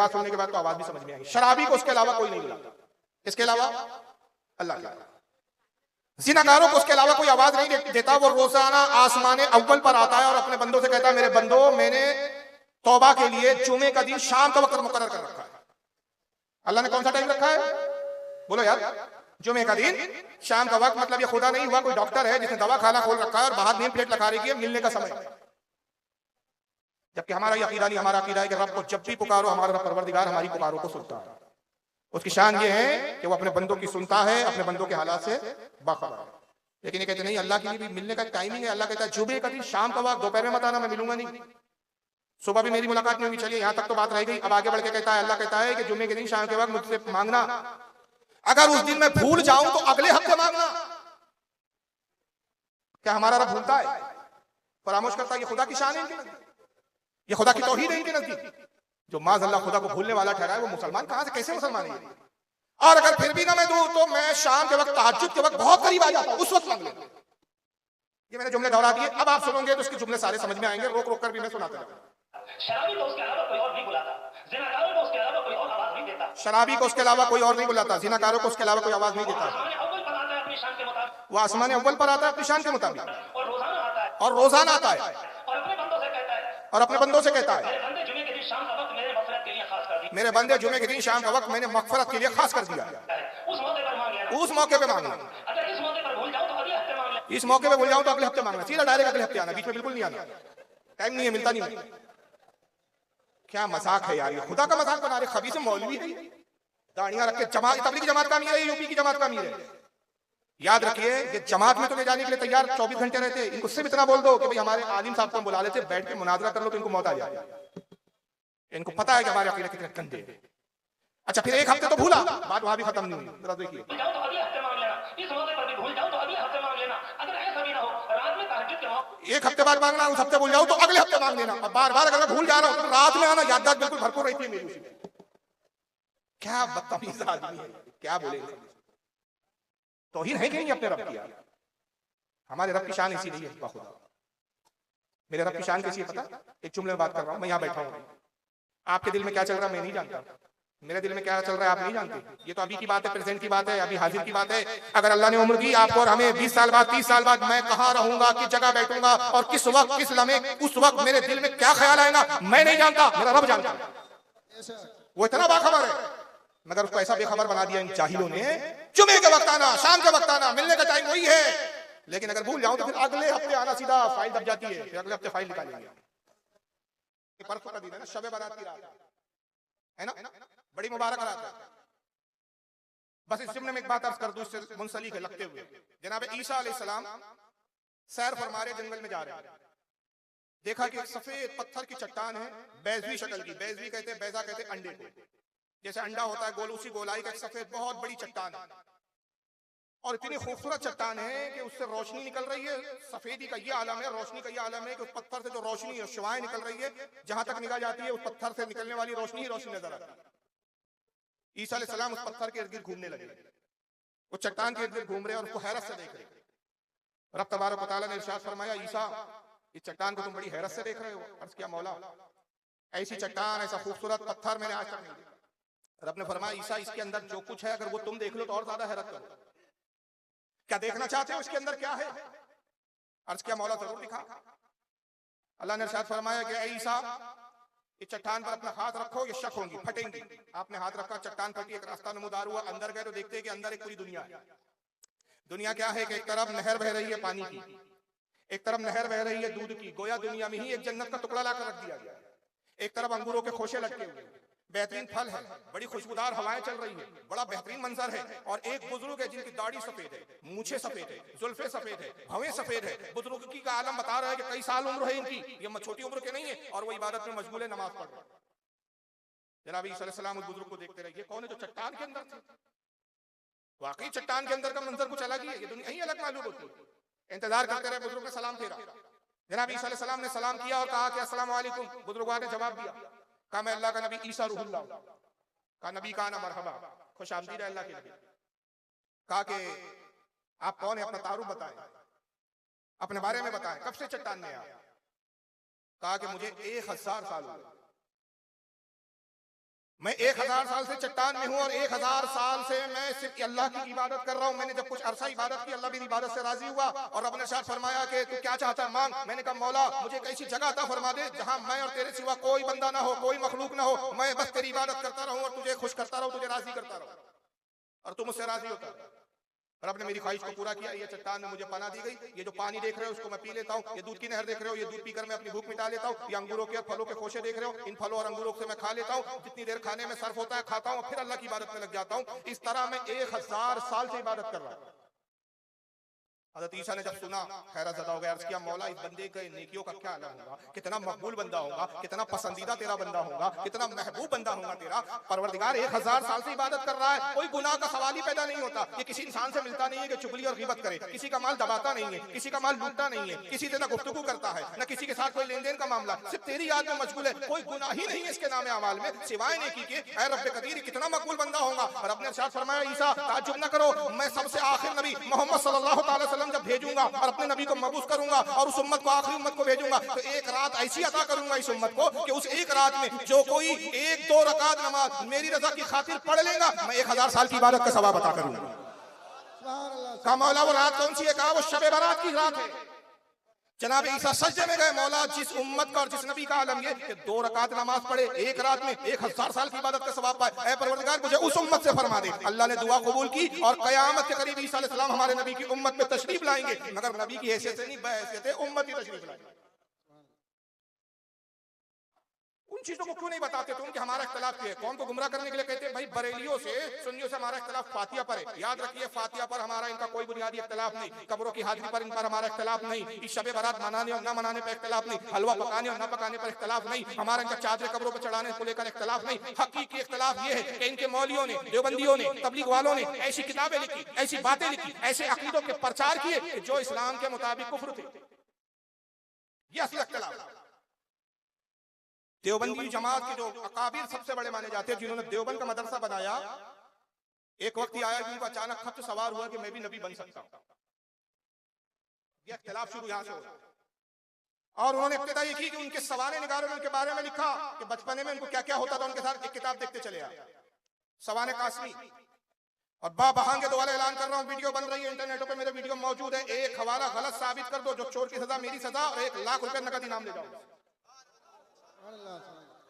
अल्फाज सुनने के बाद तो आवाज भी समझ में आएगी। शराबी को उसके अलावा कोई नहीं बुलाता, इसके अलावा अल्लाह के अलावा। ज़िनाकारों को उसके अलावा कोई आवाज नहीं देता। वो रोजाना आसमान अव्वल पर आता है और अपने बंदों से कहता है, मेरे बंदो, मैंने तौबा के लिए जुमे का दिन शाम का वक्त मुकर्रर कर रखा है। अल्लाह ने कौन सा टाइम रखा है? बोलो यार, जुमे का दिन शाम का वक्त। मतलब ये खुदा नहीं हुआ कोई डॉक्टर है जिसने दवा खाना खोल रखा है और बाहर नेम प्लेट लगा रही है मिलने का समय। जबकि हमारा ये अकीदा नहीं, हमारा अकीदा है कि रब को जब भी पुकारो, हमारा रब परवरदिगार हमारी पुकारों को सुनता है। उसकी शान ये है कि वो अपने बंदों की सुनता है, अपने बंदों के हालात से बाखबर है। लेकिन ये कहते नहीं, अल्लाह के लिए भी मिलने का टाइमिंग है। अल्लाह कहता है जुमे का दिन शाम का वक्त, दोपहर में मत आना, मैं मिलूंगा नहीं। सुबह भी मेरी मुलाकात नहीं हुई। चलिए यहाँ तक तो बात रह गई। अब आगे बढ़ के कहता है, अल्लाह कहता है कि जुमे के दिन शाम के वक्त मुझसे मांगना, अगर उस दिन मैं भूल जाऊं तो अगले हफ्ते मांगना। क्या हमारा रब भूलता है, फरामोश करता है? ये खुदा की शान है इनके नजदीक, ये खुदा की तौहीद है इनके नजदीक। जो माज़अल्लाह खुदा को भूलने वाला ठहरा है वो मुसलमान कहां से, कैसे मुसलमान है? और अगर फिर भी ना मैं दूं तो मैं शाम के वक्त, तहज्जुद के वक्त बहुत करीब आ जाता हूं, उस वक्त मांग लेता। ये मैंने जुमले दोहरा दिए। अब आप सुनोगे तो इसके जुमले सारे समझ में आएंगे, रोक रोक कर भी मैं सुनाता रहूंगा। शराबी को उसके अलावा कोई और नहीं बुलाता, ज़िनाकारों को उसके अलावा कोई और आवाज नहीं देता। शराबी को उसके अलावा कोई और नहीं बुलाता, ज़िनाकारों को उसके अलावा कोई आवाज नहीं देता। वो आसमान अव्वल पर आता है अपनी शान के मुताबिक, और रोजाना आता है, और रोजाना आता है और अपने बंदों से कहता है, और अपने बंदों से कहता है, मेरे बंदे जुमे के दिन शाम का वक्त मेरे मग़फ़िरत के लिए खास कर दिया। मेरे बंदे जुमे के दिन शाम का वक्त मैंने मग़फ़िरत के लिए खास कर दिया है। उस मौके पर मांग लेना, उस मौके पे मांगना। अगर इस मौके पर भूल जाओ तो अगले हफ्ते मांग लेना। इस मौके पे भूल जाऊं तो अगले हफ्ते मांगना। सीधा डायरेक्ट अगले हफ्ते आना, बीच में बिल्कुल नहीं आना। टाइम नहीं है, मिलता नहीं है। क्या मजाक है यार, ये खुदा का मजाक बना रहे। खबीस मौलवी है, दाढ़ियां रख के जमात, तबलीगी जमात का अमीर है, यूपी की जमात का अमीर है। याद रखिए कि जमात में तो ले जाने के लिए तैयार 24 घंटे रहते। इनको सिर्फ इतना बोल दो कि भाई हमारे आलिम साहब को हम बुला लेते, बैठ के मुनाजरा कर लो तो इनको मौत आ जाए। इनको पता है कि हमारे अकीदे कितने गंदे हैं। अच्छा, फिर एक हफ्ते तो भूला, बात वहां भी खत्म नहीं हुई। जरा देखिए, भूल जाओ तो अगले हफ्ते मांग लेना, इस मौके पर भी भूल जाओ तो अगले हफ्ते मांग लेना। अगर ऐसा भी ना हो, रात में तहज्जुद के वक्त एक हफ्ते बाद मांगना, उस हफ्ते भूल जाऊं तो अगले हफ्ते मांग लेना। और बार बार अगर मैं भूल जा रहा हूं तो रात में आना। याददाश्त बिल्कुल भरपूर रहती है मेरी उसी में। क्या बदतमीज आदमी है, क्या बोले। तौहीन है कि नहीं अपने रब की? यार हमारे रब की शान इसी नहीं है। खुदा मेरे रब की शान कैसी है पता? एक जुमले में बात कर रहा हूं, मैं यहाँ बैठा हूं, आपके दिल में क्या चल रहा है मैं नहीं जानता, मेरे दिल में क्या चल रहा है आप नहीं जानते। ये तो अभी की बात है, प्रेजेंट की बात है, अभी हाजिर की बात है। अगर अल्लाह ने उम्र दी आपको और हमें 20 साल बाद, 30 साल बाद, मैं कहाँ रहूंगा, किस जगह बैठूंगा और किस वक्त, किस लम्हे, उस वक्त मेरे दिल में क्या ख्याल आएगा मैं नहीं जानता, मेरा रब जानता है। वो इतना बाखबर है, मगर उसको ऐसा बेखबर बना दिया इन जाहिलों ने। जुमे के वक्त आना, शाम के वक्त आना, मिलने का टाइम वही है। लेकिन अगर भूल जाऊं तो फिर अगले हफ्ते आना, सीधा फाइल दब जाती है, फिर अगले हफ्ते फाइल निकालेंगे। परसों का दिन है ना, शबे बारात की रात है ना, बड़ी मुबारक रात है। बस इस जुमले में एक बात अर्ज कर दूं, इससे मुंसलिक है लगते हुए। जनाब ईसा अलैहिस्सलाम सैर फरमा रहे, जंगल में जा रहे हैं। देखा कि एक सफेद पत्थर की चट्टान है, बैजवी शक्ल की। बैजवी कहते, बैजा कहते अंडे को, जैसे अंडा होता है गोल, उसी गोलाई का एक सफेद बहुत बड़ी चट्टान है। और इतनी खूबसूरत चट्टान है कि उससे रोशनी निकल रही है। सफेदी का ये आलम है, रोशनी का ये आलम है कि उस पत्थर से जो रोशनी है, शुआएं निकल रही है, जहां तक निगाह जाती है उस पत्थर से निकलने वाली रोशनी ही रोशनी नजर आती है। ईसा अलैहिस्सलाम उस पत्थर के इर्द गिर्द घूमने लगे, वो चट्टान के इर्द गिर्द घूम रहे और उसको हैरत से देख रहे। रब तबारक व तआला ने इरशाद फरमाया, ईसा इस चट्टान को तुम बड़ी हैरत से देख रहे हो। अर्ज किया, मौला ऐसी चट्टान, ऐसा खूबसूरत पत्थर मैंने आज तक नहीं देखा। रब ने फरमाया, ईसा इसके अंदर जो कुछ है अगर वो तुम देख लो तो और ज्यादा हैरत करो। क्या देखना चाहते हो इसके अंदर क्या है? अर्ज किया, मौला जरूर दिखा। अल्लाह ने इरशाद फरमाया कि ऐ ईसा इस चट्टान पर अपना हाथ रखो, ये शक होंगी, फटेंगी। आपने हाथ रखा, चट्टान फटी, एक रास्ता नमूदार हुआ। अंदर गए तो देखते हैं कि अंदर एक पूरी दुनिया है। दुनिया क्या है कि एक तरफ नहर बह रही है पानी की, एक तरफ नहर बह रही है दूध की। गोया दुनिया में ही एक जन्नत का टुकड़ा लाकर रख दिया गया। एक तरफ अंगूरों के खोशे लटके हुए, बेहतरीन फल है, बड़ी खुशबूदार हवाएं चल रही है, बड़ा बेहतरीन मंजर है। और एक बुजुर्ग है जिनकी दाढ़ी सफेद है, मूछे सफेद है, जुल्फे सफेद है, भवें सफेद है। बुजुर्ग की का आलम बता रहा है कि कई साल उम्र है इनकी, ये छोटी उम्र के नहीं है, और वो इबादत में मशगूल है, नमाज पढ़ रहे। जनाब ईसा अलैहिस्सलाम उस बुजुर्ग को देखते रहे। ये कौन है जो चट्टान के अंदर थे? वाकई चट्टान के अंदर का मंजर कुछ अलग ही है, ये दुनिया ही अलग मालूम होती है। इंतजार करते रहे, बुजुर्ग ने सलाम फेरा। जनाब ईसा अलैहिस्सलाम ने सलाम किया और कहा कि अस्सलामु अलैकुम। बुजुर्ग ने जवाब दिया, कहा मैं अल्लाह का नबी ईसा रूहुल्लाह। कहा नबी का ना मरहबा, खुश आमदीद है अल्लाह के नबी। कहा कि आप कौन है, अपना तारुफ बताएं, अपने बारे में बताएं, कब से चट्टान में आए? कहा कि मुझे 1000 साल हुए। मैं 1000 साल से चट्टान में हूं और 1000 साल से मैं सिर्फ अल्लाह की इबादत कर रहा हूं। मैंने जब कुछ अरसा इबादत की, अल्लाह मेरी इबादत से राजी हुआ और रब ने इरशाद फरमाया कि तू क्या चाहता है मांग। मैंने कहा मौला मुझे एक ऐसी जगह अता फरमा दे जहां मैं और तेरे सिवा कोई बंदा ना हो, कोई मखलूक ना हो, मैं बस तेरी इबादत करता रहूं और तुझे खुश करता रहूं, तुझे राजी करता रहूं और तू मुझसे राजी होता है। रब ने मेरी ख्वाहिश को पूरा किया। ये चट्टान में मुझे पनाह दी गई। ये जो पानी देख रहे हो उसको मैं पी लेता हूँ। ये दूध की नहर देख रहे हो, ये दूध पीकर मैं अपनी भूख मिटा लेता हूँ। ये अंगूरों के फलों के खोशे देख रहे हो, इन फलों और अंगूरों से मैं खा लेता हूँ। जितनी देर खाने में सर्फ होता है खाता हूँ, फिर अल्लाह की इबादत में लग जाता हूँ। इस तरह मैं 1000 साल से इबादत कर रहा हूँ। हज़रत ईसा ने जब सुना हैरत ज़दा हो गया, अर्ज़ किया मौला इस बंदे के नेकियों का क्या आलम होगा, कितना मकबूल बंदा होगा, कितना पसंदीदा तेरा बंदा होगा, कितना महबूब बंदा होगा तेरा। परवरदिगार 1000 साल से इबादत कर रहा है, कोई गुनाह का सवाल ही पैदा नहीं होता। ये किसी इंसान से मिलता नहीं है कि चुगली और गिबत करे, किसी का माल दबाता नहीं है, किसी का माल लूटता नहीं है, किसी से ना गुफ्तगू करता है, ना किसी के साथ कोई लेन देन का मामला, सिर्फ तेरी याद में मशगूल है। कोई गुनाह ही नहीं है इसके नाम अमाल में सिवाय नेकी के। ऐ रब्बे कदीर कितना मकबूल बंदा होगा। और अपने इरशाद फरमाया ईसा ताज्जुब न करो, मैं सबसे आखिर नबी मोहम्मद सल्लल्लाहु अलैहि वसल्लम जब भेजूंगा और अपने नबी को मबूस करूंगा और उस उम्मत को आखिरी उम्मत को भेजूंगा तो एक रात ऐसी अता करूंगा इस उम्मत को कि उस एक रात में जो कोई 1-2 रकात नमाज मेरी रजा की खातिर पढ़ लेगा, मैं 1000 साल की इबादत का सवाब अता करूंगा। कहा मौला वो रात कौन सी है? कहा वो शब बारात की रात है। जनाब ईसा सजदे में गए, मौला जिस उम्मत का और जिस नबी का आलम ये कि 2 रकात नमाज पढ़े एक रात में 1000 साल की इबादत का सवाब पाए। ऐ परवरदिगार मुझे उस उम्मत से फरमा दे। अल्लाह ने दुआ कबूल की और कयामत के करीब ईसा अलैहिस्सलाम हमारे नबी की उम्मत में तशरीफ लाएंगे, मगर नबी की हैसियत से नहीं, बहैसियत उम्मत ही तशरीफ लाएंगे। उन चीजों को क्यों नहीं बताते तुम कि हमारा इख्तिलाफ क्या है? कौन को गुमराह करने के लिए कहते हैं भाई बरेलियों से सुन्नियों से हमारा इख्तिलाफ फातिहा पर है। याद रखिए फातिहा पर हमारा इनका कोई बुनियादी इख्तिलाफ नहीं, कब्रों की हाजिरी पर इन पर हमारा इख्तिलाफ नहीं, इस शब बारात मनाने और न मनाने पर इख्तिलाफ नहीं, हलवा पकाने और न पकाने पर इख्तिलाफ नहीं, हमारा इनका चादर कब्रों पर चढ़ाने को लेकर इख्तिलाफ नहीं। हकीकी इख्तिलाफ ये है कि इनके मौलियों ने, देवबंदियों ने, तबलीग वालों ने ऐसी किताबें लिखी, ऐसी बातें लिखी, ऐसे अकीदों के प्रचार किए जो इस्लाम के मुताबिक कुफ्र थे। ये असली इख्तिलाफ। देवबंदी जमात के जो अकाबिर सबसे बड़े माने जाते हैं, जिन्होंने देवबंद का मदरसा बनाया, एक वक्त ही आया कि उनको अचानक खत सवार हुआ कि मैं भी नबी बन सकता हूं। यह इख्तिलाफ शुरू यहां से हुआ और उन्होंने इब्तिदा ये की कि उनके सवाने निगारों ने उनके बारे में लिखा कि बचपने में उनको क्या क्या होता था। उनके साथ एक किताब देखते चले आए, सवाने कासमी। और बाबहांगे दो वाले ऐलान कर रहा हूं, वीडियो बन रही है इंटरनेटों पे, मेरे वीडियो मौजूद है। एक हवाला गलत साबित कर दो, जो चोर की सजा मेरी सजा, और 1 लाख रुपए नकद इनाम ले जाओ।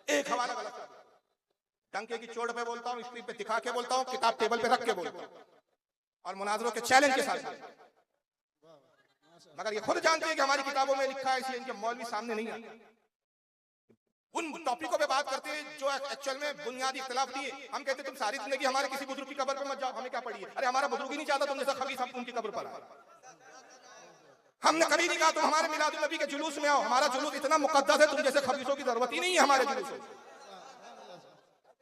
एक हवाला गलत, टंके की चोट पे बोलता हूँ, स्क्रीन पे दिखा के बोलता हूँ, किताब टेबल पे रख के बोलता हूँ और मुनाजरों के चैलेंज के साथ। मगर ये खुद जानते हैं कि हमारी किताबों में लिखा है, इसलिए इनके मौलवी सामने नहीं आते। उन टॉपिकों पे बात करते हैं जो एक्चुअल में बुनियादी इख्तिलाफ नहीं है। हम कहते तुम सारी जिंदगी हमारे किसी बुजुर्ग की कब्र पे मत जाओ, हमें क्या पड़ी है? अरे हमारा बुजुर्ग ही नहीं चाहता तुम जैसा खबीस हम उनकी कब्र पर आए। हमने कभी नहीं कहा तुम हमारे मिलाद नबी के जुलूस में आओ, हमारा जुलूस इतना मुकद्दस है, तुम जैसे खबीसों की जरूरत ही नहीं है हमारे जुलूस में।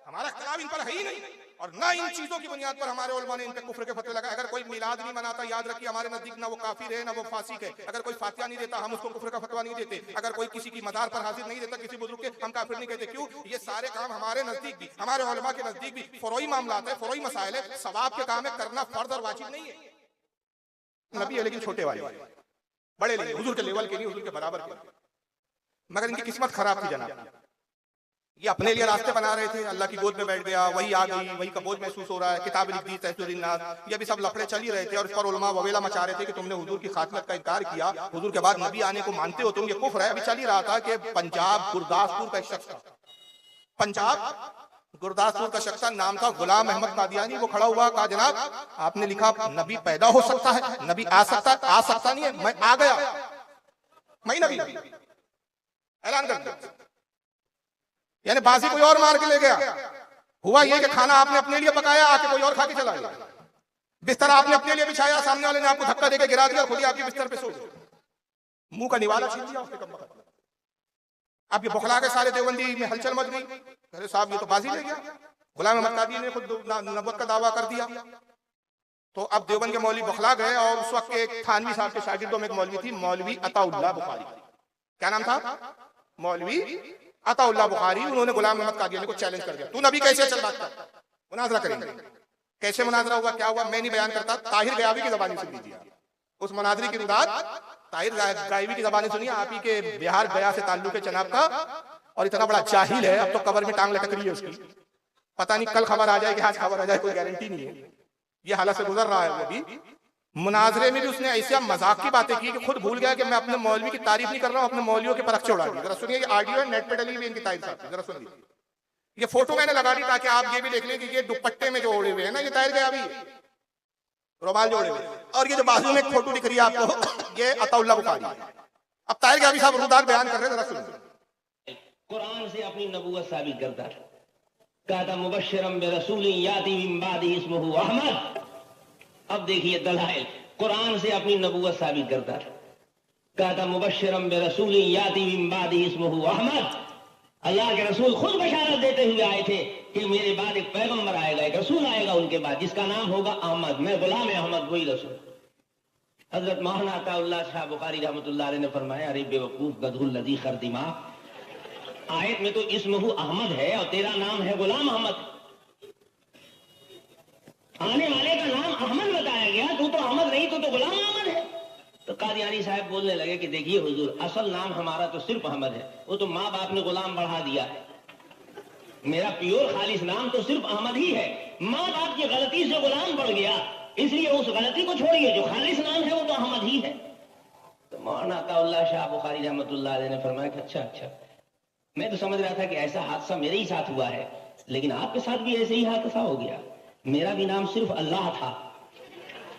हमारा इख्तिलाफ इन पर है ही नहीं और ना इन चीजों की बुनियाद पर हमारे उलमा ने इन पे कुफ्र के फतवे लगाए। अगर कोई मिलाद नहीं मनाता, याद रखिए हमारे नजदीक ना वो काफिर है ना वो फासिक है। अगर कोई फातिहा नहीं देता, हम उसको कुफ्र का फतवा नहीं देते। अगर कोई किसी की मदार पर हाजिर नहीं देता किसी बुजुर्ग के, हम काफिर नहीं कहते। क्यों? ये सारे काम हमारे नजदीक भी, हमारे उलमा के नजदीक भी फरोई मामलात है, फरोई मसाइल है, सवाब के काम है, करना फर्ज और वाजिब नहीं है। नबी है लेकिन छोटे वाले, बड़े नहीं, हुजूर के लेवल के नहीं, हुजूर के बराबर के। मगर इनकी किस्मत खराब थी जनाब। ये अपने लिए रास्ते बना रहे थे, अल्लाह की गोद में बैठ गया, वही आ गई, वही का बोझ महसूस हो रहा है, किताब लिख दी तहसीर, ये भी सब लफड़े चल ही रहे थे। और इस पर उलमा ववेला मचा रहे थे कि तुमने हुजूर की खातिमत का इनकार किया, हुजूर के बाद नबी आने को मानते हो तुम, ये कुफ्र है। अभी चल ही रहा था कि पंजाब गुरदासपुर का एक शख्स था, पंजाब गुरदासपुर का शख्स था, नाम था गुलाम अहमद कादियानी। वो खड़ा हुआ, कहा जनाब आपने लिखा नबी पैदा हो सकता है, नबी आ सकता है, आ सकता नहीं है, मैं आ गया, मैं नबी ऐलान कर दिया। यानी बाजी कोई और मार के ले गया। हुआ ये कि खाना आपने अपने लिए पकाया, आके कोई और खा के चला गया। बिस्तर आपने अपने लिए बिछाया, सामने वाले ने आपको धक्का देके गिरा दिया, खुद ही आपके बिस्तर पे सो गए, मुंह का निवाला छीन लिया उसने। कम अब ये बुखला के सारे देवबंदी में हलचल मच गई। अरे साहब ये तो बाजी ले गया, गुलाम अहमद कादियानी ने खुद नबुव्वत का दावा कर दिया। तो अब देवबंद के मौलवी बुखला गए और उस वक्त एक थानवी साहब के शागिर्दों में एक मौलवी थी, मौलवी अताउल्लाह बुखारी। क्या नाम था? मौलवी अताउल्लाह बुखारी। उन्होंने गुलाम अहमद कादियानी को चैलेंज कर दिया, तू नबी कैसे चल बात कर, मुनाजरा करेंगे। कैसे मुनाजरा हुआ, क्या हुआ, मैं नहीं बयान करता, ताहिर गयावी की जबानी सुन लीजिए। उस मुनाजरी की रुदात ताहिर गयावी की जबानी सुनिए। आप ही के बिहार गया से ताल्लुक है जनाब का, और इतना बड़ा जाहिल है, अब तो कब्र में टांग लटक रही है उसकी। पता नहीं कल खबर आ जाए कि आज खबर आ जाए, कोई गारंटी नहीं है। ये हालत से गुजर रहा है वो भी। मुनाजरे में भी उसने ऐसे मजाक की बातें की कि खुद भूल गया कि मैं अपने मौलवी की तारीफ नहीं कर रहा हूँ, अपने मौलवियों के परख उड़ा दी। जरा सुनिए, ये ऑडियो नेट पे डली हुई इनकी तारीफ साहब, जरा सुनिए। ये फोटो मैंने लगा दी ताकि आप ये भी देख लें कि ये दुपट्टे में जो ओढ़े हुए हैं ना, ये ताहिर गया अभी रुमाल जोड़े हुए, और ये जो बाजू में एक फोटो दिख रही है आपको, ये अताउल्लाह बुखारी। अब ताहिर गया अभी साहब रुदार बयान कर रहे हैं, जरा सुनिए। कुरान से अपनी नबूवत साबित करता था, कहा था मुबश्शिरम बिरसूलिन याती मिन बादी इस्मुहु अहमद। अब देखिए दलाइल, कुरान से अपनी नबूवत साबित करता था, कहा था मुबश्शिरम बिरसूलिन याती मिन बादी इस्मुहु अहमद। अल्लाह के रसूल खुद बशारत देते हुए आए थे कि मेरे बाद एक पैगंबर आएगा, एक रसूल आएगा उनके बाद, जिसका नाम होगा अहमद, मैं गुलाम अहमद वही रसूल। हजरत मौलाना अताउल्लाह शाह बुखारी रहमतुल्लाह अलैह ने फरमाया, अरे बेवकूफ गधुल लजी खरदिमा, आयत में तो इस्मुहु अहमद है और तेरा नाम है गुलाम अहमद। आने वाले का नाम अहमद बताया गया, तू तो अहमद नहीं, तो गुलाम अहमद है। तो कादियानी साहब बोलने लगे कि देखिए हुजूर, असल नाम हमारा तो सिर्फ अहमद है, वो तो माँ बाप ने गुलाम बढ़ा दिया है। मेरा प्योर खालिस नाम तो सिर्फ अहमद ही है, माँ बाप की गलती से गुलाम बढ़ गया, इसलिए उस गलती को छोड़िए, जो खालिस नाम है वो तो अहमद ही है। तो मौलाना अताउल्लाह शाह बुखारी रहमतुल्लाह अलैह ने फरमाया कि अच्छा, मैं तो समझ रहा था कि ऐसा हादसा मेरे ही साथ हुआ है, लेकिन आपके साथ भी ऐसे ही हादसा हो गया। मेरा भी नाम सिर्फ अल्लाह था,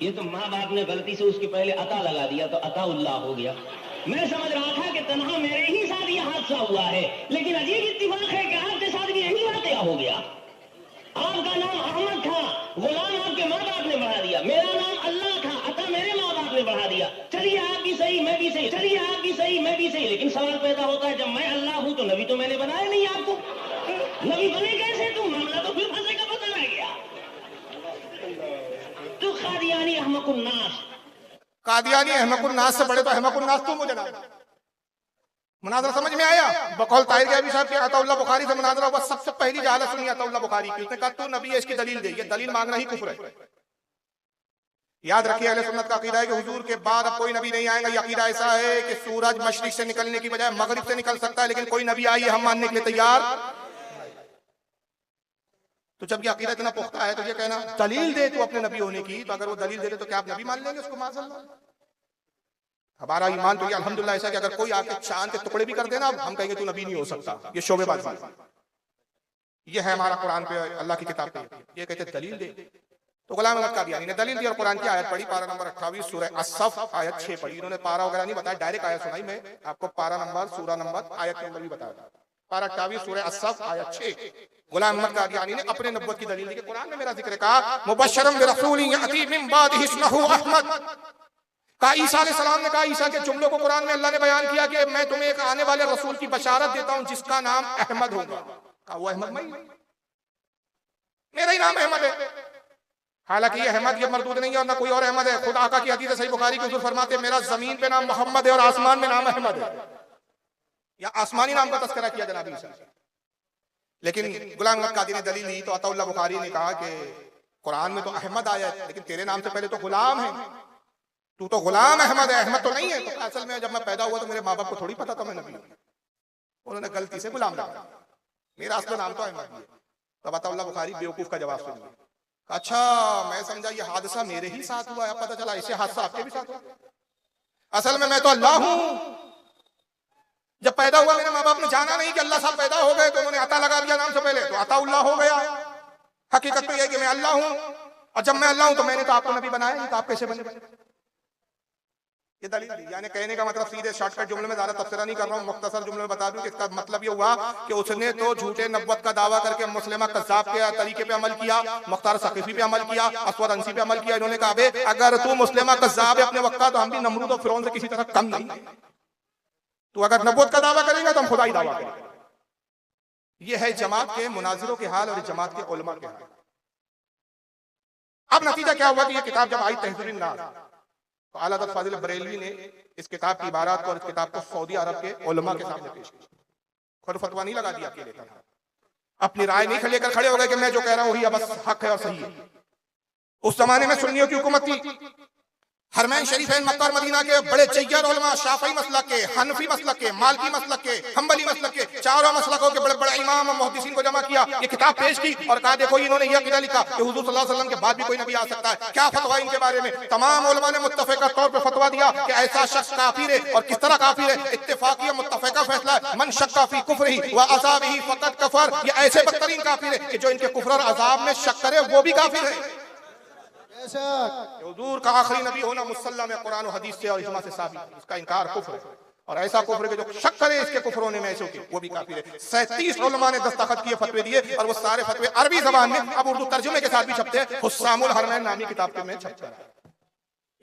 ये तो माँ बाप ने गलती से उसके पहले अता लगा दिया तो अताउल्लाह हो गया। मैं समझ रहा था कि तन्हा मेरे ही साथ ये हादसा हुआ है, लेकिन अजीब इत्तिफाक है कि आपके साथ भी यही वाकया हो गया। आपका नाम अहमद था, गुलाम आपके माँ बाप ने बढ़ा दिया, मेरा नाम अल्लाह था, अता मेरे माँ बाप ने बढ़ा दिया। चलिए आप भी सही, मैं भी सही, चलिए आप भी सही, मैं भी सही, लेकिन सवाल पैदा होता है, जब मैं अल्लाह हूं तो नबी तो मैंने बनाया नहीं आपको, नबी बने कैसे तुम? मामला तो फिर फंसे का पता लग गया। तो कादियानी अहमकुन्नास, कादियानी अहमकुन्नास से बड़े तो अहमकुन्नास तुम हो जनाब। मुनाजरा समझ में आया? बकौल ताहिर गयाबी साहब के अताउल्लाह बुखारी से मुनाजरा हुआ। सबसे पहली जहालत सुनी अताउल्लाह बुखारी की, उसने कहा तू नबी है, इसकी दलील दे। ये दलील मांगना ही कुफ्र है। याद रखिए, अहले सुन्नत का अकीदा है कि हुजूर के बाद अब कोई नबी नहीं आएगा। ये अकीदा ऐसा है कि सूरज मशरिक से निकलने की बजाय मगरिब से निकल सकता है, लेकिन कोई नबी आई हम मानने के लिए तैयार। तो जब ये अकीदा इतना पुख्ता है तो ये कहना दलील दे तू अपने नबी होने की, तो अगर वो दलील दे दे तो क्या आप नबी मान लेंगे उसको? माज़अल्लाह। हमारा ईमान तो ये अल्हम्दुलिल्लाह ऐसा कि अगर कोई आके चांद के टुकड़े भी कर देना हम कहेंगे तू नबी नहीं हो सकता। ये शोबेबाजी, ये है हमारा कुरान पे, अल्लाह की किताब पे। ये कहते दलील दे, तो गुलाम अहमद कादियानी ने दलील दी और कुरान की आयत पढ़ी, पारा नंबर 28 सूरह अस-सफ आयत 6 पढ़ी। इन्होंने पारा वगैरह नहीं बताया, डायरेक्ट आयत सुनाई। मैं आपको पारा नंबर, सूरा नंबर, आयत नंबर भी बताया। पारा 28 सूरह अस-सफ आयत 6। गुलाम अहमद कादियानी ने अपने नबुव्वत की दलील दी कि कुरान ने मेरा जिक्र कहा, मुबश्शिरम बिरसूलिन याती मिन बादिही इस्मुहु अहमद। कहा ईसा अलैहिस्सलाम ने कहा, ईसा के जुमलों को कुरान में अल्लाह ने बयान किया कि मैं तुम्हें एक आने वाले रसूल की बशारत देता हूं जिसका नाम अहमद होगा। कहा वो अहमद मैं, मेरा ही नाम अहमद है। हालांकि ये अहमद ये मरदूद नहीं है और ना कोई और अहमद है। खुद आका की हदीस सही बुखारी के हुजूर फरमाते मेरा जमीन पे नाम मोहम्मद है और आसमान में नाम अहमद है। या आसमानी नाम का तस्करा किया जनाब ईसा। लेकिन गुलाम अहमद कादियानी ने दलील दी तो अताउल्लाह बुखारी ने कहा कि कुरान में तो अहमद आया है, लेकिन तेरे नाम से पहले तो गुलाम है, तू तो गुलाम अहमद है, अहमद तो नहीं है। तो असल में जब मैं पैदा हुआ तो मेरे माँ बाप को थोड़ी पता था मैं नबी हूं, उन्होंने गलती से गुलाम रखा, मेरा असली नाम तो अहमद है। तब अताउल्लाह बुखारी बेवकूफ का जवाब सुनिए, अच्छा मैं समझा ये हादसा मेरे ही साथ हुआ है, पता चला ऐसे हादसा आपके भी साथ हुआ। असल में मैं तो अल्लाह हूं। जब पैदा हुआ मेरे माँ बाप ने जाना नहीं कि अल्लाह साहब पैदा हो गए, तो उन्होंने अता लगा दिया नाम से पहले, तो अताउल्लाह हो गया। हकीकत तो यह कि मैं अल्लाह हूं, और जब मैं अल्लाह हूं तो मैंने तो आपको नबी बनाया नहीं, तो आप कैसे बने? ये दलील दी। यानी कहने का मतलब सीधे शॉर्टकट जुमले में ज्यादा तफसीर नहीं कर रहा हूँ, मुख्तसर जुमले में बता दूं कि इसका मतलब ये हुआ कि उसने तो झूठे नबुव्वत का दावा करके मुस्लिमा कज़्ज़ाब के तरीके पे अमल किया, मुख्तार सकीफी पे अमल किया, अस्वद अंसी पे अमल किया। इन्होंने कहा बे अगर तू मुस्लिमा कज़्ज़ाब है अपने वक्त का, तो हम भी नमरूद और फिरौन से किसी तरह कम नहीं। तू अगर नबुव्वत का दावा करेंगे तो हम खुदा ही दावा करेंगे। ये है जमात के मुनाजिरों के हाल और जमात के उलमा के हाल। अब नतीजा क्या हुआ कि ये किताब जब आई तहज़ीरुन नास, तो आला हज़रत फाज़िल बरेलवी ने इस किताब की इबारत और इस किताब को सऊदी अरब के उलमा के सामने पेश किया। खुद फतवा नहीं लगा दिया अकेले का, अपनी राय नहीं लेकर खड़े हो गए कि मैं जो कह रहा हूं वही बस हक है और सही है। उस जमाने में सुन्नियों की हुकूमत थी, हरमैन शरीफैन मक्का और मदीना के बड़े चैयर उलमा, शाफई मसलक के, हनफी मसलक के, मालकी मसलक के, हम्बली मसलक के, चारों मसलकों के बड़े बड़े इमाम और मुहद्दिसीन को जमा किया, ये किताब पेश की और कहा देखो इन्होंने ये अकीदा लिखा कि हुजूर सल्लल्लाहु अलैहि वसल्लम के बाद भी कोई नबी आ सकता है। क्या फतवा इनके बारे में? तमाम उलमा ने मुत्तफिका तौर पे फतवा दिया कि ऐसा शख्स काफिर है। और किस तरह काफिर है? इत्तेफाकी मुत्तफिका फैसला है, मन शक्का फी कुफ्रिही व अज़ाबिही फक़द कफर। ये ऐसे बदतरीन काफिर है कि जो इनके कुफ्र और अज़ाब में शक करे वो भी काफिर है। हुजूर का आखिरी नबी होना मुसल्लम है कुरान और हदीस से और इजमा से साबित, इसका इनकार कुफ्र है। और ऐसा कुफ्र के जो शक करे इसके कुफ्र होने में ऐसे के वो भी काफिर है। 37 उलमा ने दस्तखत किए, फतवे दिए और वो सारे फतवे अरबी जबान में अब उर्दू तर्जुमे के साथ भी छपते हैं। हुस्सामुल हरमैन नामी किताब के में छपता है।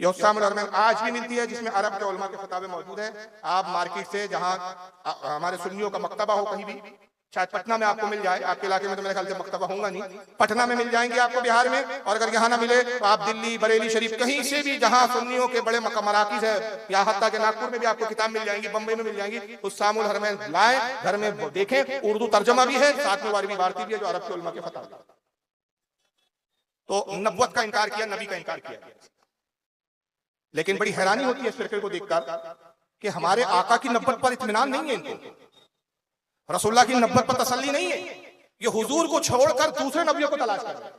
ये हुस्सामुल हरमैन आज भी मिलती है, जिसमें अरब के उलमा के फतावे मौजूद है। आप मार्केट से जहां हमारे सुन्नियों का मकतबा हो, कहीं भी शायद पटना में आपको मिल जाए, आपके इलाके में तो मेरे ख्याल से मकतबा होगा नहीं, पटना में मिल जाएंगे आपको, बिहार में। और अगर यहाँ ना मिले तो आप दिल्ली, बरेली शरीफ, कहीं से भी जहाँ सुन्नियों के बड़े मराकिज है, या हत्ता के नागपुर में भी आपको किताब मिल जाएंगी, बम्बई में मिल जाएंगी। हुस्सामुल हरमैन लाए, घर में देखें, उर्दू तर्जमा भी है, साथ में अरबी भारती भी है, जो अरब के उलमा के फतवा। तो नबुव्वत का इनकार किया, नबी का इनकार किया। लेकिन बड़ी हैरानी होती है इस फिरके को देखकर कि हमारे आका की नबुव्वत पर इत्मीनान नहीं है इनको, रसूलुल्लाह की नबुव्वत पर तसल्ली नहीं है। ये हुजूर को छोड़कर दूसरे नबियों को तलाश कर रहे हैं।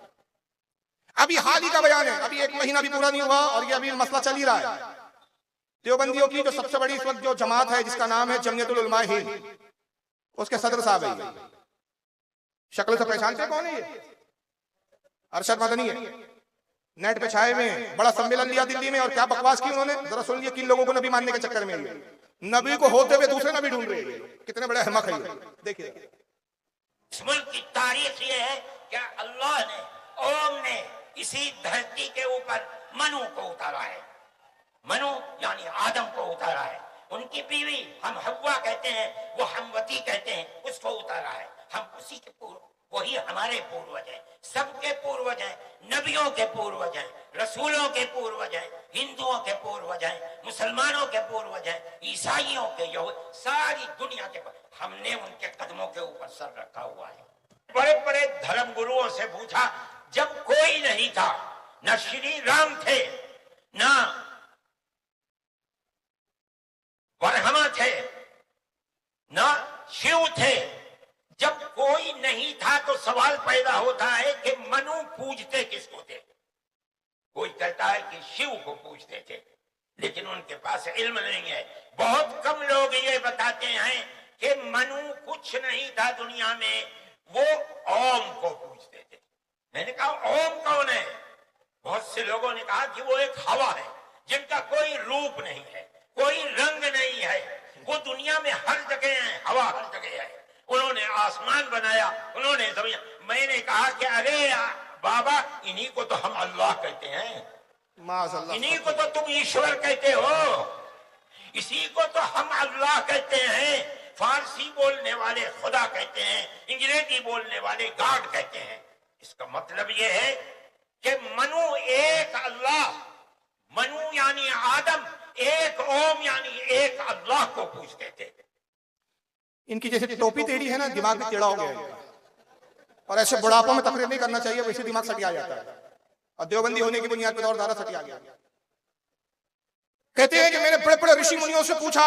अभी हाल ही का बयान है, अभी 1 महीना भी पूरा नहीं हुआ और ये अभी मसला चल ही रहा है। देवबंदियों की जो सबसे बड़ी इस वक्त जो जमात है, जिसका नाम है जमीयतुल उलमा हिंद, उसके सदर साहब है। शक्ल से पहचानते कौन है? ये अरशद मदनी है। नेट पे छाए में बड़ा सम्मेलन लिया दिल्ली में और क्या बकवास की उन्होंने, जरा सुनिए किन लोगों को नबी मानने के चक्कर में नबी को होते हुए दूसरे नबी ढूंढ रहे हैं। कितने बड़े अहमक है ये, देखिए। इस मुल्क की तारीख ये है कि अल्लाह ने, ओम ने इसी धरती के ऊपर मनु को उतारा है। मनु यानी आदम को उतारा है। उनकी बीवी हम हव्वा कहते हैं, वो हमवती कहते हैं, उसको उतारा है। हम उसी के पूर्व, वही हमारे पूर्वज हैं, सबके पूर्वज हैं, नबियों के पूर्वज हैं, रसूलों के पूर्वज हैं, हिंदुओं के पूर्वज हैं, मुसलमानों के पूर्वज हैं, ईसाइयों के, सारी दुनिया के। हमने उनके कदमों के ऊपर सर रखा हुआ है। बड़े बड़े धर्म गुरुओं से पूछा, जब कोई नहीं था, न श्री राम थे, न ब्रह्मा थे, न शिव थे, जब कोई नहीं था तो सवाल पैदा होता है कि मनु पूजते किसको थे? कोई कहता है कि शिव को पूजते थे, लेकिन उनके पास इल्म नहीं है। बहुत कम लोग ये बताते हैं कि मनु कुछ नहीं था दुनिया में, वो ओम को पूजते थे। मैंने कहा ओम कौन है? बहुत से लोगों ने कहा कि वो एक हवा है जिनका कोई रूप नहीं है, कोई रंग नहीं है, वो दुनिया में हर जगह है, हवा हर जगह है। उन्होंने आसमान बनाया, उन्होंने जमीन। मैंने कहा कि अरे बाबा, इन्हीं को तो हम अल्लाह कहते हैं, इन्हीं को तो तुम ईश्वर कहते हो, इसी को तो हम अल्लाह कहते हैं। फारसी बोलने वाले खुदा कहते हैं, अंग्रेजी बोलने वाले गॉड कहते हैं। इसका मतलब यह है कि मनु एक अल्लाह, मनु यानी आदम, एक ओम यानी एक अल्लाह को पूजते थे। इनकी जैसे टोपी टेढ़ी है ना, दिमाग भी टेढ़ा हो गया है। और ऐसे बुढ़ापों में तकरीर नहीं करना चाहिए, वैसे दिमाग सटिया जाता है। और देवबंदी होने की बुनियाद पर और ज्यादा सटिया गया। कहते हैं कि मैंने बड़े बड़े ऋषि मुनियों से पूछा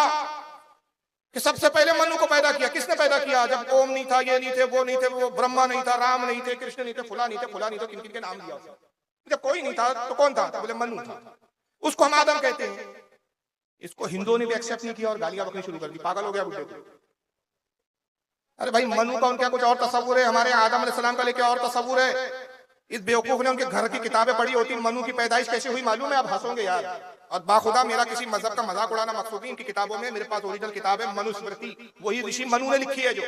कि सबसे पहले मनु को पैदा किया किसने पैदा किया? जब ओम नहीं था, ये नहीं थे, वो नहीं थे, वो ब्रह्मा नहीं था, राम नहीं थे, कृष्ण नहीं थे, फुला नहीं थे, फुला नहीं थे, किन किन के नाम दिया? जब कोई नहीं था तो कौन था? बोले मनु था, उसको हम आदम कहते हैं। इसको हिंदुओं ने भी एक्सेप्ट नहीं किया और गालियां बकनी शुरू कर दी, पागल हो गया बुढ़े को। अरे भाई, मनु का उनका कुछ और तस्वुर है, हमारे आदम अलैहिस्सलाम का लेके और तस्वुर है। इस बेवकूफ ने उनके घर की किताबें पढ़ी होती, मनु की पैदाइश कैसे हुई मालूम है? आप हंसोगे यार। और बाखुदा मेरा किसी मजहब का मजाक उड़ाना मकसूद नहीं, इनकी किताबों में, मेरे पास ओरिजिनल किताब है मनुस्मृति, वही ऋषि मनु ने लिखी है, जो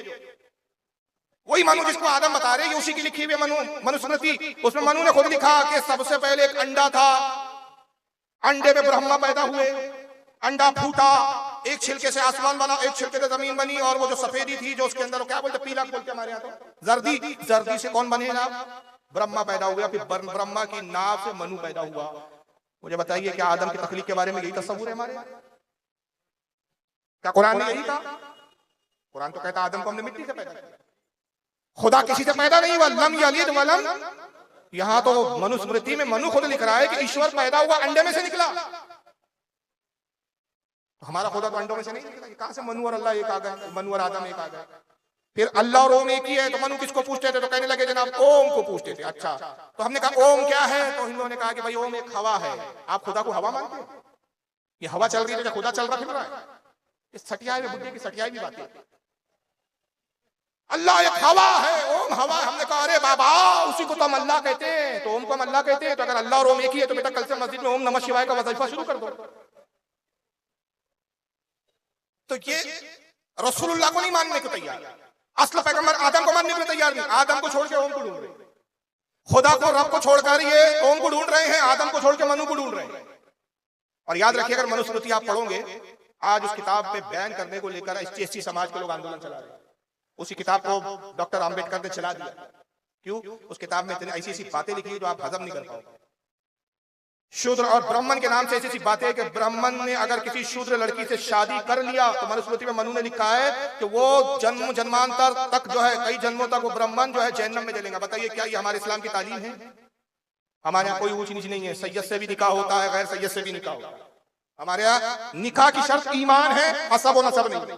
वही मनु जिसको आदम बता रहे हैं, उसी की लिखी हुई मनुस्मृति। उसमें मनु ने खुद लिखा कि सबसे पहले एक अंडा था, अंडे में ब्रह्मा पैदा हुए, अंडा फूटा, एक छिलके से आसमान बना, एक छिलके से जमीन बनी, और वो जो सफेदी थी जो उसके अंदर, क्या बोलते, पीला बोलते हमारे यहाँ, तो जर्दी, जर्दी से कौन बनेगा? ब्रह्मा पैदा हुआ। फिर ब्रह्मा की नाव से मनु पैदा हुआ। मुझे बताइए, क्या आदम की तख्लीक के बारे में यही तस्वुर है हमारे? क्या कुरान में यही था? कुरान तो कहता आदम को हमने मिट्टी से पैदा किया। खुदा किसी से पैदा नहीं हुआ, लम यलिद वलम यहां तो मनुस्मृति में मनु खुद लिख रहा है कि ईश्वर पैदा हुआ अंडे में से निकला। हमारा खुदा तो अंडों में से नहीं निकला, कहां से मनु और अल्लाह एक आ गए, मनु और आदम एक आ गए। फिर अल्लाह और ओम एक ही है, तो मनु किसको पूछते थे? तो कहने लगे जनाब ओम को पूछते थे। अच्छा, तो हमने कहा ओम क्या है? तो हिंदुओं ने कहा कि भाई ओम एक हवा है। आप खुदा को हवा मानते हैं? ये हवा चल रही है तो क्या खुदा चल रहा फिर रहा है? इस सटियाई में बुद्धि की सटियाई भी बात है। अल्लाह एक हवा है, ओम हवा है। हमने कहा अरे बाबा उसी को तो हम अल्लाह कहते हैं, तो ओम को हम अल्लाह कहते हैं। तो अगर अल्लाह और ओम एक ही है तो बेटा कल से मस्जिद में ओम नमः शिवाय का वजीफा शुरू कर दो। तो ये रसूलुल्लाह को नहीं मानने को तैयार, असल पैगंबर आदम को मानने को तैयार नहीं। आदम को छोड़ के ओम को ढूंढ रहे हैं, खुदा को रब को छोड़कर ये ओम को ढूंढ रहे हैं, आदम को छोड़ के मनु को ढूंढ रहे हैं। और याद रखिए अगर मनुस्मृति आप पढ़ोगे, आज उस किताब पे बैन करने को लेकर एसटी समाज के लोग आंदोलन चला रहे हैं। उसी किताब को डॉक्टर आम्बेडकर ने चला दिया। क्यों? उस किताब में इतनी ऐसी ऐसी बातें लिखी है जो आप हजम नहीं कर पाओगे। शूद्र और ब्राह्मण के नाम से ऐसी ऐसी बातें कि ब्राह्मण ने अगर किसी शूद्र लड़की से शादी कर लिया तो मनुस्मृति में मनु ने लिखा है कि वो जन्म जन्मांतर तक जो है, कई जन्मों तक वो ब्राह्मण जो है जहन्नम में जलेगा। बताइए क्या ये हमारे इस्लाम की तालीम है? हमारे यहाँ कोई ऊंच नीच नहीं है, सैयद से भी निकाह होता है, गैर सैयद से भी निकाह होता है। हमारे यहाँ निकाह की शर्त ईमान है, हसब और नसब नहीं,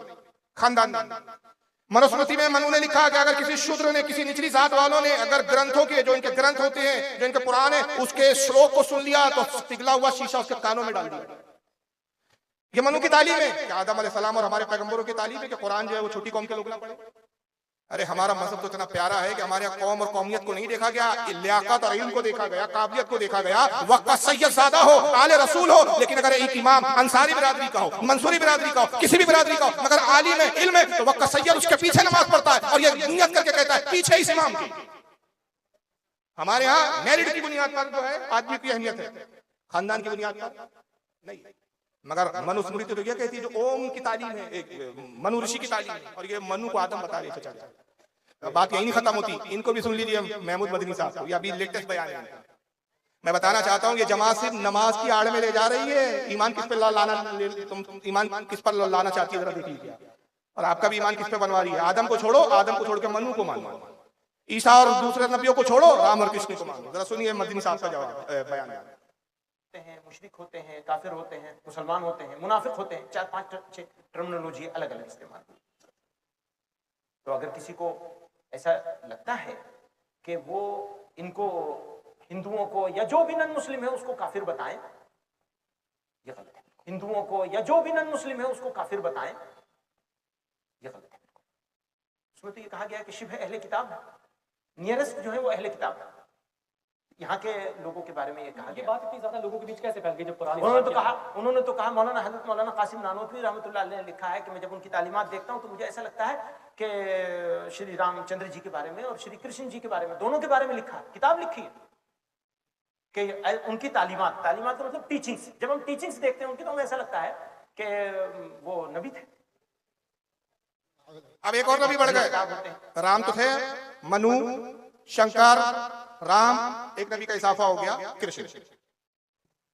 खानदान नहीं। मनुस्मृति में मनु ने लिखा कि अगर किसी शूद्र ने, किसी निचली जात वालों ने अगर ग्रंथों के, जो इनके ग्रंथ होते हैं, जो इनके पुराण है, उसके श्लोक को सुन लिया तो पिघला हुआ शीशा उसके कानों में डाल दिया। ये मनु की तालीम है कि आदम अलैहिस्सलाम और हमारे पैगंबरों की तालीम है कि कुरान जो है वो छोटी कौम के लोग ना पढ़े। अरे हमारा मजहब तो इतना प्यारा है कि हमारे यहाँ कौम और कौमियत को नहीं देखा गया, लियाकत और इल्म को देखा गया, काबिलियत को देखा गया। वक्त का सैयद ज़ादा हो, आले रसूल हो, लेकिन अगर एक इमाम अंसारी बिरादरी का हो, मंसूरी बिरादरी का हो, किसी भी बिरादरी का हो, मगर आलिम है, इल्म है, तो वक्त का सैयद उसके पीछे नमाज पढ़ता है और ये नियत करके कहता है पीछे इस इमाम की। हमारे यहाँ मेरिट की बुनियाद पर जो है आदमी की अहमियत है, खानदान की बुनियाद पर नहीं। मगर मनुस्मृति तो ये कहती है जो ओम की तालीम है, एक मनु ऋषि की तालीम है, और ये मनु को आदम बता रहे थे। बात यही नहीं खत्म होती, इनको भी सुन लीजिए महमूद मदनी साहब को, ये अभी लेटेस्ट बयान है। मैं बताना चाहता हूँ ये जमात सिर्फ नमाज की आड़ में ले जा रही है। ईमान किस पर लाना, तुम ईमान किस पर लाना चाहती है जरा देख लीजिए। और आपका भी ईमान किस पे बनवा रही है? आदम को छोड़ो, आदम को छोड़ के मनु को मानो, ईसा और दूसरे नबियों को छोड़ो, राम और कृष्ण को मानो। जरा सुनिए मदनी साहब का जवाब बयान है। हैं, मुशरिक होते हैं, काफिर होते हैं, मुसलमान होते हैं, मुनाफिक होते हैं, 4-5 टर्मिनोलॉजी अलग अलग इस्तेमाल। तो अगर किसी को ऐसा लगता है कि वो इनको हिंदुओं को या जो भी नन मुस्लिम है उसको काफिर बताएं, ये गलत है। हिंदुओं को या जो भी नन मुस्लिम है उसको काफिर बताएं, ये गलत है। उसमें तो ये कहा गया कि शिब्ह अहले किताब है, नियरेस्ट जो है वो अहले किताब है। यहाँ के लोगों के बारे में ये कहा गया। बात इतनी ज्यादा लोगों के बीच कैसे फैल गई जब कुरान? उन्होंने तो कहा मौलाना हजरत मौलाना कासिम नानोतवी रहमतुल्लाह अलैह ने लिखा है कि मैं जब उनकी तालीमात देखता हूँ तो मुझे ऐसा लगता है कि श्री रामचंद्र जी के बारे में और श्री कृष्ण जी के बारे में, दोनों के बारे में लिखा है, किताब लिखी है कि उनकी तालीमात तो मतलब टीचिंग्स, जब हम टीचिंग्स देखते हैं उनकी तो हमें ऐसा लगता है कि वो नबी थे। अब एक और नबी बढ़ गए, राम तो थे, मनु, शंकर, राम, एक नबी का इजाफा हो गया कृष्ण।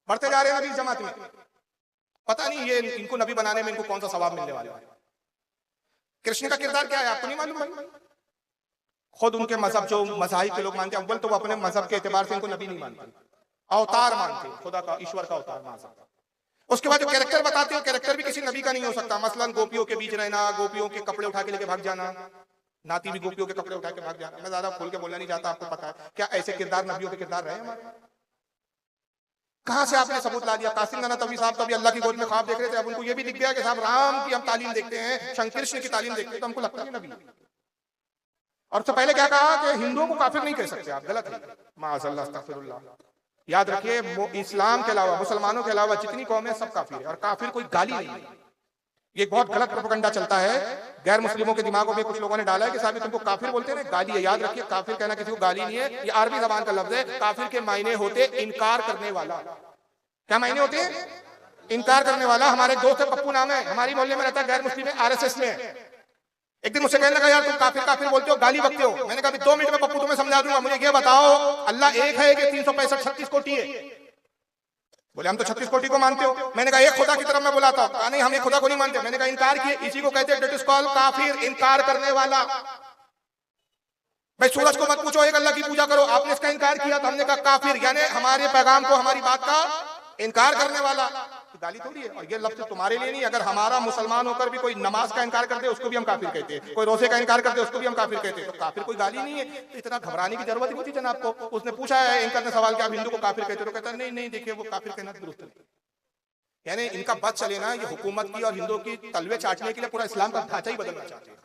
बढ़ते जा रहे हैं नबी जमात में। पता नहीं ये इनको नबी बनाने में इनको कौन सा सवाब मिलने वाला है। कृष्ण का किरदार क्या है आपको नहीं मालूम? खुद उनके मजहब जो मज़ाहिब के लोग मानते हैं, अव्वल तो वो अपने मजहब के एतबार से इनको नबी नहीं मानते, अवतार मानते, खुदा का, ईश्वर का अवतार मानते। उसके बाद जो कैरेक्टर बताते हैं, कैरेक्टर भी किसी नबी का नहीं हो सकता। मसलन गोपियों के बीच रहना, गोपियों के कपड़े उठा के लेके भाग जाना, नाती भी गोपियों के कपड़े उठा के भाग जाना। मैं ज्यादा खोल के बोलना नहीं चाहता, आपको पता है क्या ऐसे किरदार नबियों के किरदार रहे हमारे? कहां से आपने सबूत ला दिया? कासिम नानतवी साहब तो अभी अल्लाह की गोद में ख्वाब देख रहे थे, अब उनको ये भी दिख गया कि साहब राम की हम तालीम देखते हैं, शंकर कृष्ण की तालीम देखते हैं, तो हमको लगता है नबी। और तो पहले क्या कहा कि हिंदुओं को काफिर नहीं कह सकते आप, गलत है, माअज़ल्लाह अस्तग़फिरुल्लाह। याद रखिए इस्लाम के अलावा, मुसलमानों के अलावा जितनी कौमें सब काफिर है, और काफिर कोई गाली नहीं है। ये बहुत गलत प्रोपेगेंडा चलता है, गैर मुस्लिमों के दिमागों में कुछ लोगों ने डाला है कि साहब तुमको काफिर बोलते हैं, गाली है। याद रखिए काफिर कहना किसी को गाली नहीं है, ये अरबी जबान का लफ्ज है। काफिर के मायने होते इनकार करने वाला। क्या मायने होते हैं? इनकार करने वाला। हमारे दोस्त है पप्पू नाम है, हमारी मोहल्ले में रहता है, गैर मुस्लिम है, RSS में है। एक दिन मुझसे कहने लगा यार तुम काफिर काफिर बोलते हो, गाली बकते हो। मैंने कहा 2 मिनट में पप्पू तुम्हें समझा दूंगा, मुझे ये बताओ अल्लाह एक है कि 365-36 कोटि है? बोले हम तो 36 कोटि को मानते हो। मैंने कहा एक खुदा की तरफ मैं बुलाता हूं। नहीं हम एक खुदा को नहीं मानते। मैंने कहा इनकार किए, इसी को कहते हैं डेट इज कॉल्ड काफिर, इनकार करने वाला। भाई सूरज को मत पूछो, एक अल्लाह की पूजा करो। आपने इसका इनकार किया तो हमने कहा काफिर, यानी हमारे पैगाम को, हमारी बात का इनकार करने वाला। तो गाली थोड़ी है, और ये लफ्ज तुम्हारे लिए नहीं। अगर हमारा मुसलमान होकर भी कोई नमाज का इनकार कर दे उसको भी हम काफिर कहते हैं, कोई रोजे का इनकार कर दे उसको भी हम काफिर कहते हैं। तो काफिर कोई गाली नहीं है, तो इतना घबराने की जरूरत नहीं थी जनाब को। उसने पूछा है एंकर ने सवाल कि आप हिंदू को काफिर कहते हो, तो कहता है नहीं देखिए वो काफिर कहना दुरुस्त नहीं। यानी इनका बात चले ना, ये हुकूमत की और हिंदुओं की तलवे चाटने के लिए पूरा इस्लाम का ढांचा ही बदलना चाहते हैं।